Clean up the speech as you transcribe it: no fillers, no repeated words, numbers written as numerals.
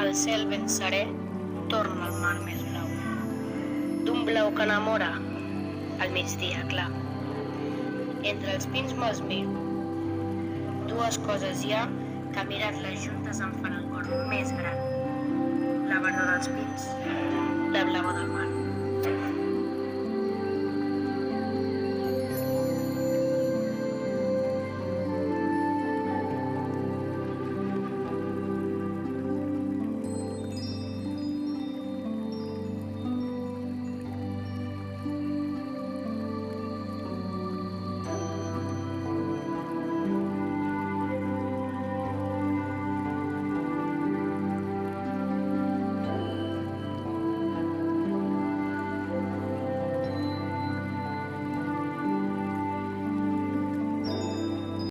El cel ben serè torna al mar més blau. D'un blau que enamora, al migdia clar. Entre els pins me'ls miro. Dues coses hi ha que mirar-les juntes em fan el cor més gran. La verdor dels pins, la blavor del mar.